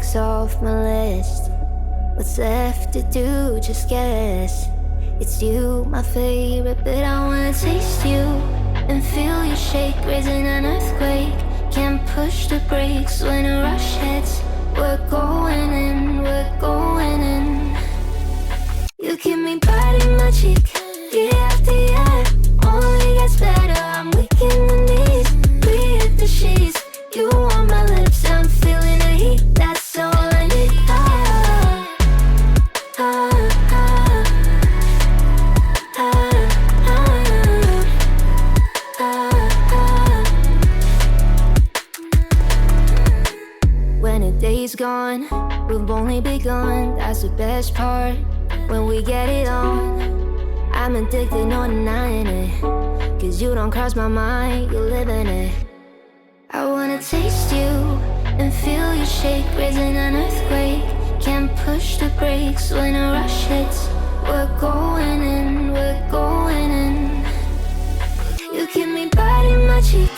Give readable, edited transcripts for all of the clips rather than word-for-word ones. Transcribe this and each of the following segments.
work's off my list. What's left to do, just guess. It's you, my favorite, but I wanna taste you and feel you shake, raising an earthquake. Can't push the brakes when a rush hits. We're going in, we're going in. You keep me biting my cheek, year after year. Only gets better, I'm weak in the knees. We hit the sheets, you on my lips, I'm feeling the heat. That's all I need. When a day's gone, we've only begun. That's the best part, when we get it on. I'm addicted, no denying it. Cause you don't cross my mind, you live in it. I wanna taste you and feel you shake, raising an earthquake. Can't push the brakes when a rush hits. We're going in, we're going in. You keep me biting my cheek,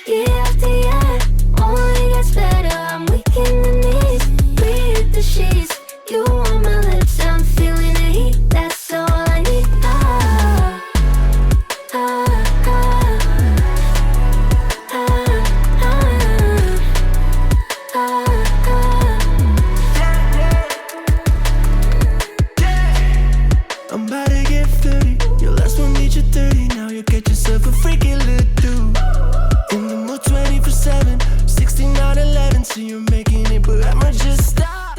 year after year. Only gets better, I'm weak in the knees. We hit the sheets, you on my lips, I'm feeling the heat. That's all I need. I'm about to get 30. Your last one made you 30. Now you get yourself a freaky little dude. In the mood 24/7, 16 out 11. So you're making it, but I'ma just stop.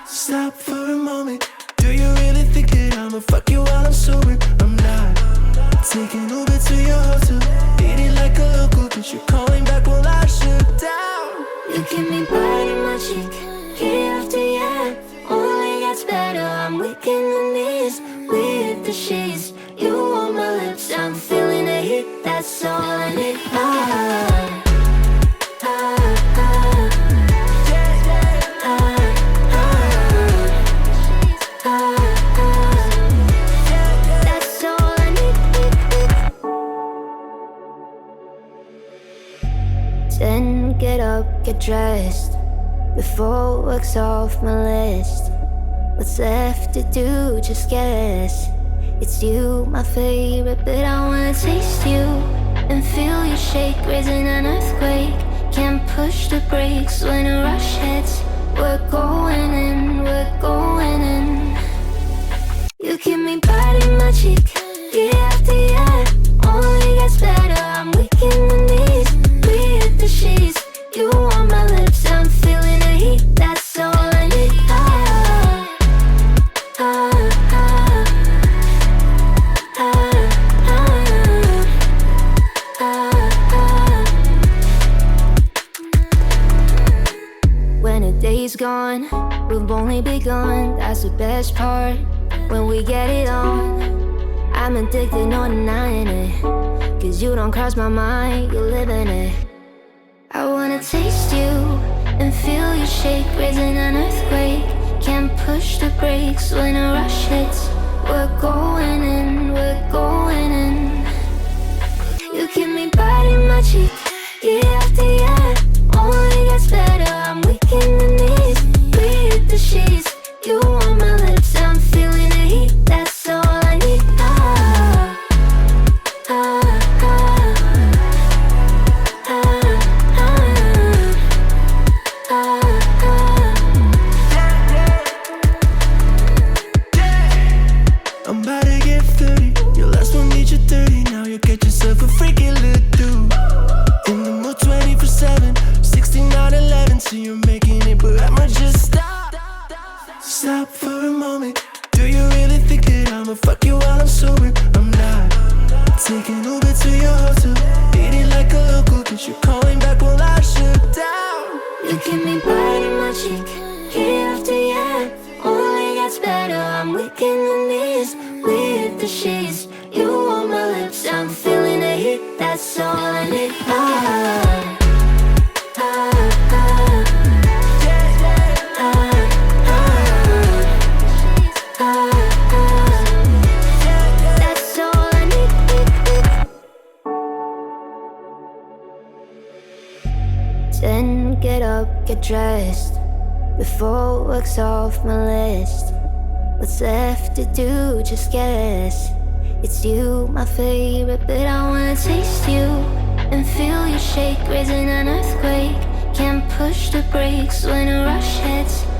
Stop for a moment. Do you really think that I'ma fuck you while I'm sober? I'm not. Taking Uber to your hotel, eat it like a local, but you're calling back while I shut down. You keep me biting my cheek, year after year. Only gets better, I'm weak in the knees. We hit the sheets, you on my lips, I'm feeling the heat. That's all I need. That's all I need. Then get up, get dressed, before work's off my list. What's left to do, just guess. It's you, my favorite, but I wanna taste you and feel you shake, raising an earthquake. Can't push the brakes when a rush hits. We're going in, we're going in. You keep me biting my cheek, year after year. Only gets better, I'm weak in the knees. We hit the sheets, you on my lips, I'm feeling the heat. That's all I need. When a day's gone, we've only begun. That's the best part, when we get it on. I'm addicted, no denying it. Cause you don't cross my mind, you live in it. I wanna taste you and feel you shake, raising an earthquake. Can't push the brakes when a rush hits. We're going in, we're going in. You keep me biting my cheek, year after year. Only gets better, I'm weak in the knees. We hit the sheets, you on my lips, I'm feeling the heat. That's all I need. I'm about to get 30. Your last one made you 30. Now you get yourself a freaky little dude. In the mood 24/7, 16 out 11. So you're making it, but I'ma just stop. Stop for a moment. Do you really think that I'ma fuck you while I'm sober? I'm not. Taking Uber to your hotel, eat it like a local, cause you're calling back while I shut down. You keep me biting my cheek, year after year. Only gets better, I'm weak in the knees. We hit the sheets, you on my lips, I'm feeling the heat. That's all I need. That's all I need. Then get up, get dressed, before work's off my list. What's left to do, just guess. It's you, my favorite, but I wanna taste you and feel you shake, raising an earthquake. Can't push the brakes when a rush hits.